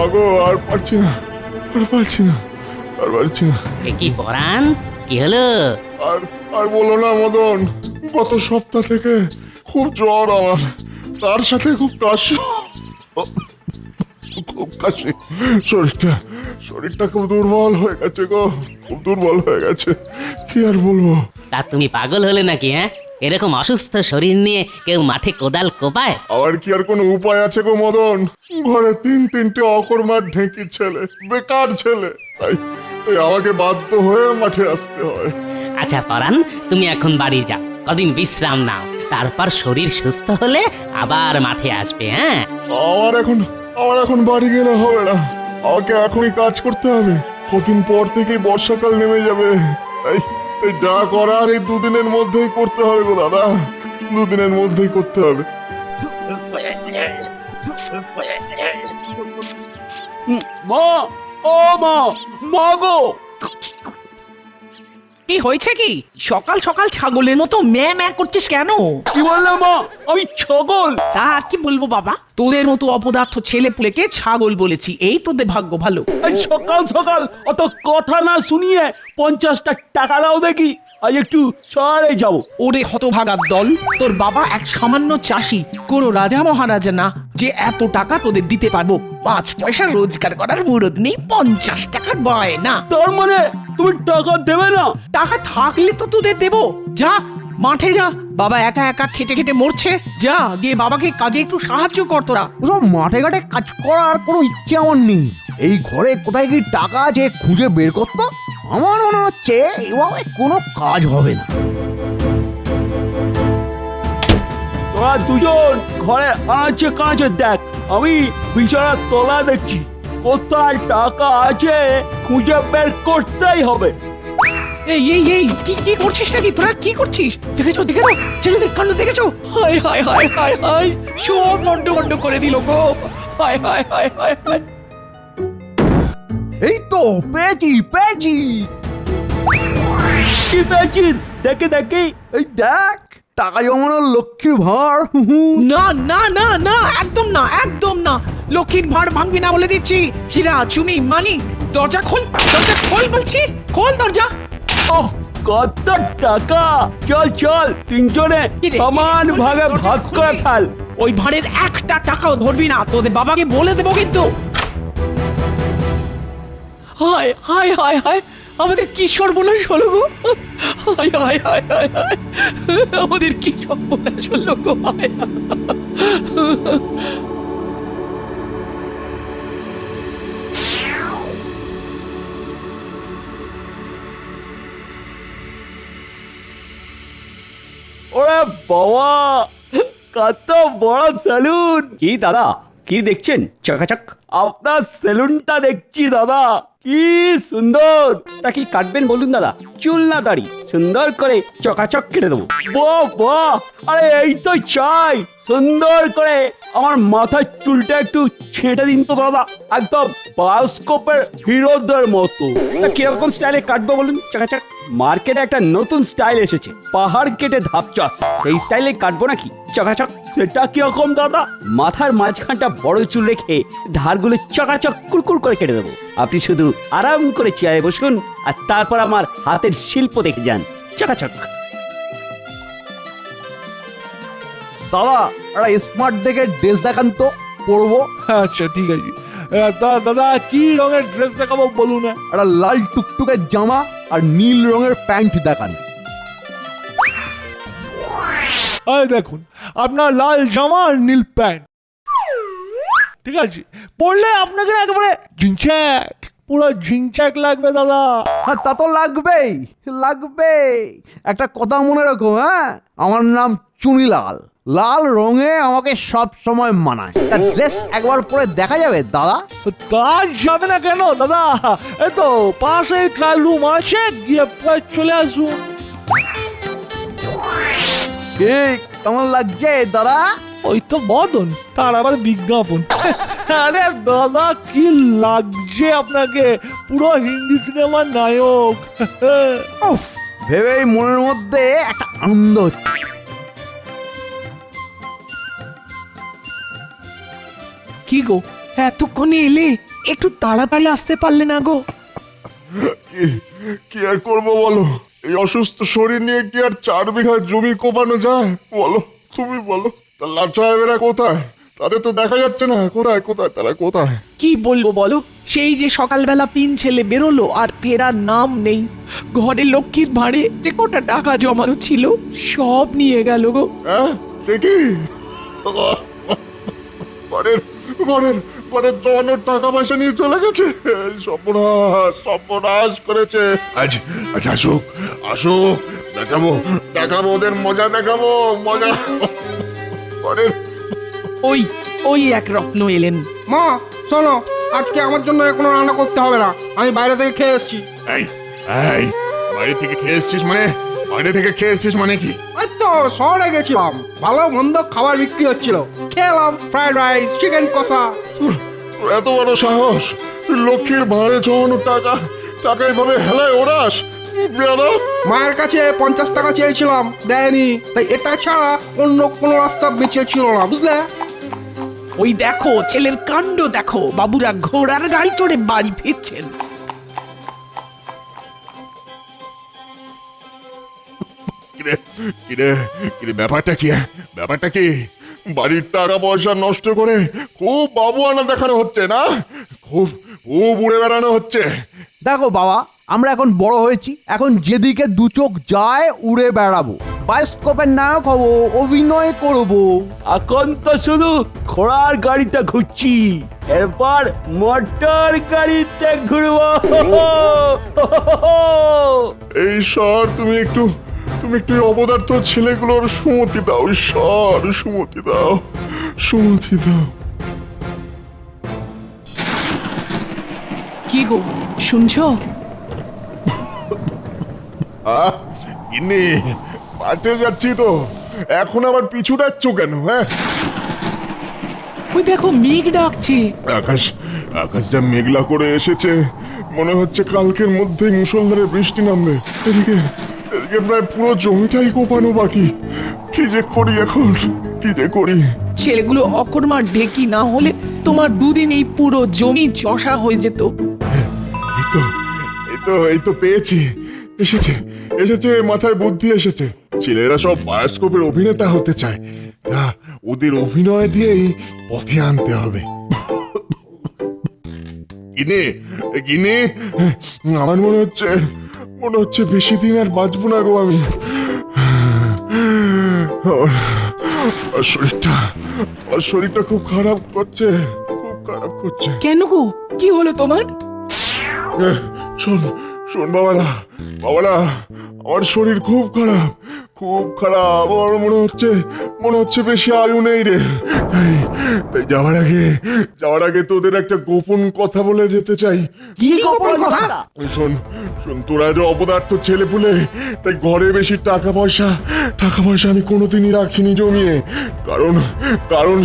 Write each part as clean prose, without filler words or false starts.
ওগো আর পারছি না, আর পারছি না, আর পারছি না। কি পরাণ, কি হলো? আর আর বলো না মদন, গত সপ্তাহ থেকে খুব জ্বর আমার, তার সাথে খুব কাশি, খুব কাশি। শরীরটা শরীরটা খুব দুর্বল হয়ে গেছে গো, খুব দুর্বল হয়ে গেছে, কি আর বলবো। তা তুমি পাগল হলে নাকি? হ্যাঁ, এরকম অসুস্থ শরীর নিয়ে কেউ মাঠে কোদাল কোপায়? আবার কি আর কোনো উপায় আছে গো মদন? ঘরে তিনটে অকর্মার ঢেঁকি ছেলে, বেকার ছেলে, তাই তাই আমাকে বাধ্য হয়ে মাঠে আসতে হয়। আচ্ছা পরাণ, তুমি এখন বাড়ি যাও, কদিন বিশ্রাম নাও, তারপর শরীর সুস্থ হলে আবার মাঠে আসবে। হ্যাঁ, আমার এখন বাড়ি গেলে হবে না, আমাকে এখনই কাজ করতে হবে। কদিন পর থেকেই বর্ষাকাল নেমে যাবে, তাই তাই যা করার এই দুদিনের মধ্যেই করতে হবে গো দাদা, দুদিনের মধ্যেই করতে হবে। মা, ও মা, মা গো! কি হয়েছে কি? সকাল সকাল ছাগলের মতো ম্যা ম্যা করছিস কেন? কি বললে মা? আমি ছাগল? তা আর কি বলবো বাবা, তোদের মতো অপদার্থ ছেলে পুলেকে ছাগল বলেছি, এই তোদের ভাগ্য ভালো। আজ সকাল সকাল অত কথা না শুনিয়ে 50টা টাকা দাও দেখি, আজ একটু শহরে যাবো। ওরে হতভাগার দল, তোর বাবা এক সামান্য চাষি, কোনো রাজা মহারাজা না যে এত টাকা তোদের দিতে পারবো। 5 পয়সা রোজগার করার মুরদ নেই, 50 টাকার বায়না। তার মানে তুমি টাকা দেবে না? টাকা থাকলে তো তোদের দেবো। যা মাঠে যা, বাবা একা একা খেটে খেটে মরছে, যা গিয়ে বাবাকে কাজে একটু সাহায্য কর তোরা। ওসব মাঠে ঘাটে কাজ করার কোনো ইচ্ছে আমার নেই। এই ঘরে কোথায় কি টাকা আছে খুঁজে বের করতো। আমার মনে হচ্ছে এভাবে কোনো কাজ হবে না। তোরা দুজন ঘরে আনাচে কাঁচে দেখ, আমি বিছানার তলা দেখছি, কোথায় টাকা আছে খুঁজে বের করতেই হবে। এই এই এই কি কি করছিস নাকি তোরা? কি করছিস? দেখেছো ছেলেদের কাণ্ড দেখেছো? হায় হায় হায় হায় হায়, সব মন্ড করে দিল গো। হায় হায় হায় হায় হায়। এই তো পেয়েছি পেয়েছি। কি পেয়েছিস? দেখে দেখি। এই দেখ, টাকা জমানোর লক্ষ্মীর ভাঁড়। না না না না, একদম না, একদম না, লক্ষ্মীর ভাঁড় ভাঙবি না বলে দিচ্ছি। হীরা চুনি মানিক, দরজা খোল বলছি, খোল দরজা। ওহ, কত টাকা! চল চল, তিনজনে সমান ভাগে ভাগ করে ফেল। ওই ভাঁড়ের একটা টাকাও ধরবি না, তোদের বাবাকে বলে দেবো কিন্তু। হায় হায় হায় হায়, আমাদের কি সর্বনাশ হলো গো! হায় হায় হায় হায় হায়, আমাদের কি সর্বনাশ হলো গো! হায় ওরে বাবা, কত বড় সেলুন! কি দাদা, কি দেখছেন চকাচক? আপনার সেলুনটা দেখছি দাদা, কি সুন্দর! তা কি কাটবেন বলুন দাদা? চুল না দাড়ি, সুন্দর করে চকাচক কেটে দেবো। বাহ বাহ, আরে এই তো চাই, সুন্দর করে আমার মাথার চুলটা একটু ছেঁটে দিন তো দাদা, একদম বায়োস্কোপের হিরোদের মতো। তা কিরকম স্টাইলে কাটবো বলুন চকাচক? মার্কেটে একটা নতুন স্টাইল এসেছে, পাহাড় কেটে ধাপ চাষ, সেই স্টাইলে কাটবো নাকি চকাচক? সেটা কিরকম দাদা? মাথার মাঝখানটা বড় চুল রেখে ধারগুলো চকাচক কুরকুর করে কেটে দেবো। আপনি শুধু আরাম করে চেয়ারে বসুন আর তারপর আমার হাতের শিল্প দেখে যান চকাচক। দাদা, একটা স্মার্ট দেখে ড্রেস দেখান তো, পরবো। আচ্ছা ঠিক আছে, দাদা কি রঙের ড্রেস দেখাবো বলুন? একটা লাল টুকটুকে জামা আর নীল রঙের প্যান্ট দেখান। আরে দেখুন, আপনার লাল জামা আর নীল প্যান্ট, ঠিক আছে, পরলে আপনাকে একেবারে ঝিনচ্যাক, পুরো ঝিনচ্যাক লাগবে দাদা। হ্যাঁ, তা তো লাগবেই লাগবে। একটা কথা মনে রাখো, হ্যাঁ, আমার নাম চুনিলাল, লাল রঙে আমাকে সব সময় মানায়। তা ড্রেস একবার পরে দেখা যাবে দাদা? তা যাবে না কেন দাদা, এই তো পাশে ট্রায়াল রুম আছে, গিয়ে পরে চলে আসুন। ঠিক কেমন লাগছে দাদা? ওই তো বদন, তার আবার বিজ্ঞাপন। আরে দাদা কি লাগছে আপনাকে, পুরো হিন্দি সিনেমার নায়ক। উফ, ভেবেই মনের মধ্যে একটা আনন্দ হচ্ছে। কি গো এতক্ষণে এলে, একটু তাড়াতাড়ি আসতে পারলে না গো? কি আর করবো বলো, এই অসুস্থ শরীর নিয়ে কি আর 4 বিঘা জমি কোপানো যায় বলো? তুমি বলো, তা লাট সাহেবেরা কোথায়? তাদের তো দেখা যাচ্ছে না, কোথায় কোথায় তারা কোথায়? কি বলবো বলো, সেই যে সকালবেলা 3 ছেলে বেরোলো আর ফেরার নাম নেই। ঘরে লক্ষ্মীর ভাঁড়ে যে কটা টাকা জমানো ছিল সব নিয়ে গেল গো। হ্যাঁ সে কি? ঘরের ঘরের ঘরের জমানোর টাকা পয়সা নিয়ে চলে গেছে? সর্বনাশ সর্বনাশ করেছে। আজ আজ আসুক আসুক, দেখাবো দেখাবো ওদের মজা, দেখাবো মজা। ঘরের ওই ওই এক রত্ন এলেন। মা শোনো, আজকে আমার জন্য কোনো রান্না করতে হবে না, আমি বাইরে থেকে খেয়ে এসেছি। এই এই বাইরে থেকে খেয়ে এসছিস মানে? বাইরে থেকে খেয়ে এসছিস মানে কি? ওই তো শহরে গেছিলাম, ভালো মন্দ খাবার বিক্রি হচ্ছিল, খেলাম ফ্রাইড রাইস, চিকেন কষা। তোর তোর এত বড় সাহস, তুই লক্ষ্মীর ভাড়ে জমানো টাকা টাকা এভাবে হেলায় ওড়াস? বেয়াদব! মায়ের কাছে 50 টাকা চেয়েছিলাম, দেয়নি, তাই এটা ছাড়া অন্য কোনো রাস্তা বেঁচে ছিল না, বুঝলে? ওই দেখো ছেলের কাণ্ড দেখো, বাবুরা ঘোড়ার গাড়ি চড়ে বাড়ি ফিরছেন। কিরে কিরে কিরে ব্যাপারটা কি? ব্যাপারটা কি? বাড়ির টাকা পয়সা নষ্ট করে খুব বাবু আনা দেখানো হচ্ছে না? খুব খুব উড়ে বেড়ানো হচ্ছে। দেখো বাবা, আমরা এখন বড় হয়েছি, এখন যেদিকে দু চোখ যায় উড়ে বেড়াবো, বায়োস্কোপের নায়ক হবো, অভিনয় করবো। এখন তো শুধু ঘোড়ার গাড়িতে ঘুরছি, এরপর মোটর গাড়িতে ঘুরবো। এই ঈশ্বর, তুমি একটু এই অপদার্থ ছেলেগুলোর সুমতি দাও ঈশ্বর, সুমতি দাও, সুমতি দাও। কি গো শুনছো? ইনি মাঠে যাচ্ছি তো, এখন আবার পিছু ডাকছো কেন? হ্যাঁ, ওই দেখো মেঘ ডাকছে। আকাশটা মেঘলা করে এসেছে, মনে হচ্ছে কালকের মধ্যেই মুষলধারে বৃষ্টি নামবে। এদিকে প্রায় পুরো জমিটাই কোপানো বাকি। কি যে করি এখন, কি যে করি? ছেলেগুলো অকর্মার ঢেকি না হলে তোমার দুদিন এই পুরো জমি চষা হয়ে যেত। এই তো পেয়েছি, এসেছে মাথায় বুদ্ধি এসেছে। ছেলেরা সব বায়োস্কোপের অভিনেতা হতে চায়, তা ওদের অভিনয় দিয়েই পথে আনতে হবে। কিনে আমার মনে হচ্ছে বেশি দিন আর বাঁচবো না গো আমি। আর শরীরটা খুব খারাপ করছে, খুব খারাপ করছে। কেন গো, কি হলো তোমার? শোন বাবারা, আমার শরীর খুব খারাপ, আমার মনে হচ্ছে বেশি আয়ু নেই রে। তাই যাওয়ার আগে তোদের একটা গোপন কথা বলে যেতে চাই। কি গোপন কথা? শোন, তোরা যে অপদার্থ ছেলে পুলে, তাই ঘরে বেশি টাকা পয়সা আমি কোনোদিনই রাখিনি জমিয়ে। কারণ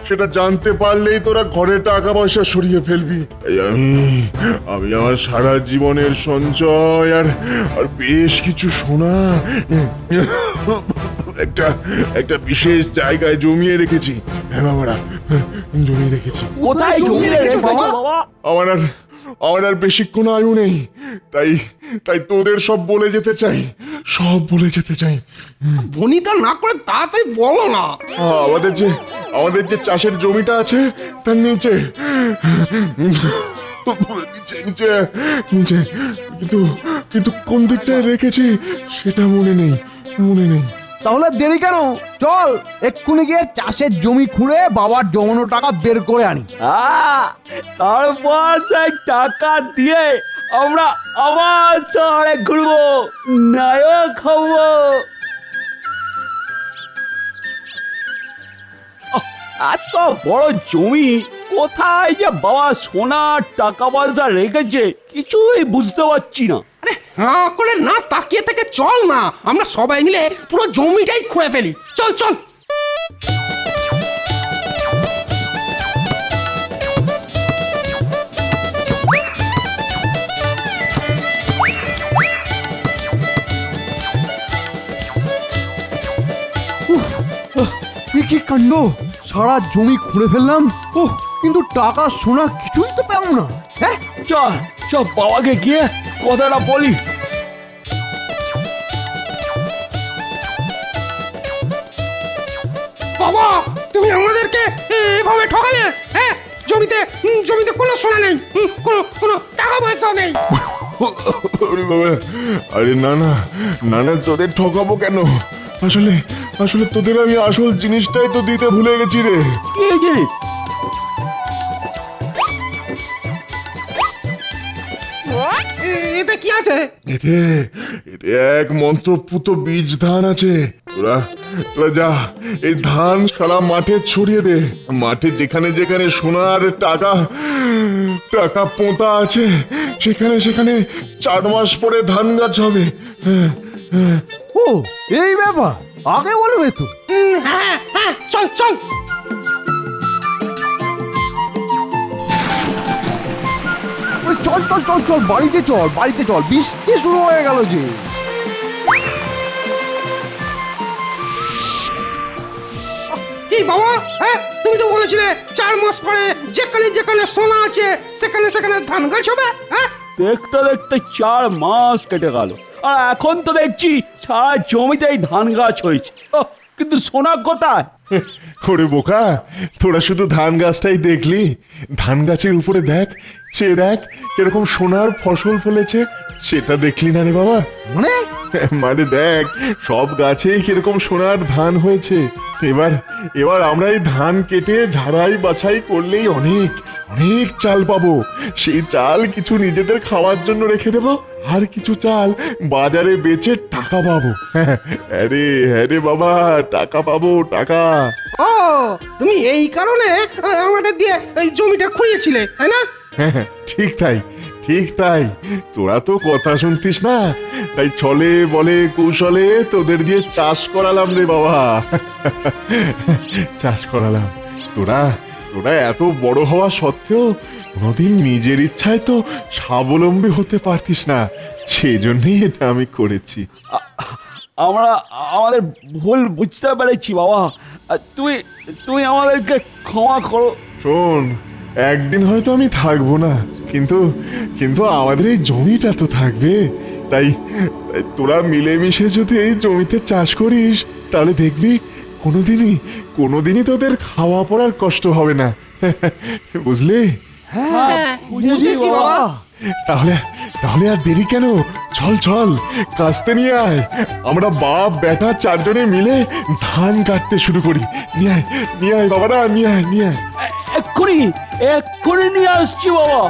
সেটা জানতে পারলেই তোরা ঘরে টাকা পয়সা সরিয়ে ফেলবি। তাই আমি আমার সারা জীবনের সঞ্চয় আর বেশ কিছু সোনা একটা বিশেষ জায়গায় জমিয়ে রেখেছি। হ্যাঁ বাবারা, জমিয়ে রেখেছি। কোথায় জমিয়ে রেখেছো বাবা? আমার আর বেশিক্ষণ আয়ু নেই, তাই তোদের সব বলে যেতে চাই। বনিতা না করে তাড়াতাড়ি বলো না। আমাদের যে চাষের জমিটা আছে তার নিচে কিন্তু কোন দিকটায় রেখেছি সেটা মনে নেই। তাহলে দেরি কেন? চল এক্ষুনি গিয়ে চাষের জমি খুঁড়ে বাবার জমানো টাকা বের করে আনি। তারপর সেই টাকা দিয়ে আমরা আবার শহরে ঘুরবো, নায়ক হবো। এত বড় জমি কোথায় যে বাবা সোনার টাকা পয়সা রেখেছে কিছুই বুঝতে পারছি না। হ্যাঁ করে না তাকিয়ে থেকে চল না, আমরা সবাই মিলে পুরো জমিটাই খুঁড়ে ফেলি। চল চল। কি কাণ্ড, সারা জমি খুঁড়ে ফেললাম। কিন্তু টাকা সোনা কিছুই তো পেলাম না। হ্যাঁ, চল চল বাবাকে গিয়ে কথাটা বলি। বাবা তুমি আমাদেরকে এভাবে ঠকালে। হ্যাঁ, জমিতে জমিতে কোনো সোনা নেই, কোনো কোনো টাকা পয়সা নেই। আরে বাবা, আরে না না না না, তোদের ঠকাবো কেন? আসলে আসলে তোদের আমি আসল জিনিসটাই তো দিতে ভুলে গেছি রে। কি জিনিস? এতে কি আছে? এতে এতে এক মন্ত্রপুত বীজ ধান আছে। তোরা তোরা যা, এই ধান সারা মাঠে ছড়িয়ে দে। মাঠে যেখানে যেখানে সোনার টাকা টাকা পোঁতা আছে, সেখানে সেখানে 4 মাস পরে ধান গাছ হবে। হ্যাঁ হ্যাঁ। ও এই ব্যাপার, আগে বলবে তো। হ্যাঁ হ্যাঁ, চল চল। ওই চল চল চল চল, বাড়িতে চল, বাড়িতে চল, বৃষ্টি শুরু হয়ে গেল যে। কি বাবা, হ্যাঁ তুমি তো বলেছিলে 4 মাস পরে যেখানে যেখানে সোনা আছে সেখানে সেখানে ধান গাছ হবে। হ্যাঁ, দেখতে দেখতে 4 মাস কেটে গেল, আর এখন তো দেখছি সারা জমিতেই ধান গাছ হয়েছে। কিন্তু সোনা কোথায়? ওরে বোকা, তোরা শুধু ধান গাছটাই দেখলি। ধান গাছের উপরে দেখ, চেয়ে দেখ কিরকম সোনার ফসল ফলেছে, সেটা দেখলি না রে বাবা? মানে মানে দেখ, সব গাছেই কিরকম সোনার ধান হয়েছে। এবার এবার আমরা এই ধান কেটে ঝাড়াই বাছাই করলেই অনেক অনেক চাল পাবো। সেই চাল কিছু নিজেদের খাওয়ার জন্য রেখে দেবো, আর কিছু চাল বাজারে বেচে টাকা পাবো। আরে হ্যাঁ রে বাবা, টাকা পাবো, টাকা। ও তুমি এই কারণে আমাদের দিয়ে এই জমিটা খুঁড়িয়েছিলে, তাই না? ঠিক তাই, ঠিক তাই। তোরা তো কথা শুনতিস না, তাই ছলে বলে কৌশলে তোদের দিয়ে চাষ করালাম রে বাবা। চাষ করালাম। তোরা তোরা এত বড় হওয়া সত্ত্বেও কোনোদিন নিজের ইচ্ছায় তো স্বাবলম্বী হতে পারতিস না, সেই জন্যই এটা আমি করেছি। আমরা আমাদের ভুল বুঝতে পেরেছি বাবা। আর তুমি তুমি আমাদেরকে ক্ষমা করো। শোন, একদিন হয়তো আমি থাকবো না, কিন্তু কিন্তু আমাদের এই জমিটা তো থাকবে। তাই তাই তোরা মিলেমিশে যদি এই জমিতে চাষ করিস, তাহলে দেখবি কোনোদিনই তোদের খাওয়া পড়ার কষ্ট হবে না। বুঝলি? হ্যাঁ, বুঝেছি বাবা। তাহলে তাহলে আর দেরি কেন? চল চল, কাস্তে নিয়ে আয়। আমরা বাপ বেটা 4 জনে মিলে ধান কাটতে শুরু করি। নিয়ে আয় বাবারা, নিয়ে আয়। এক্ষুনি এক্ষুনি নিয়ে আসছি বাবা।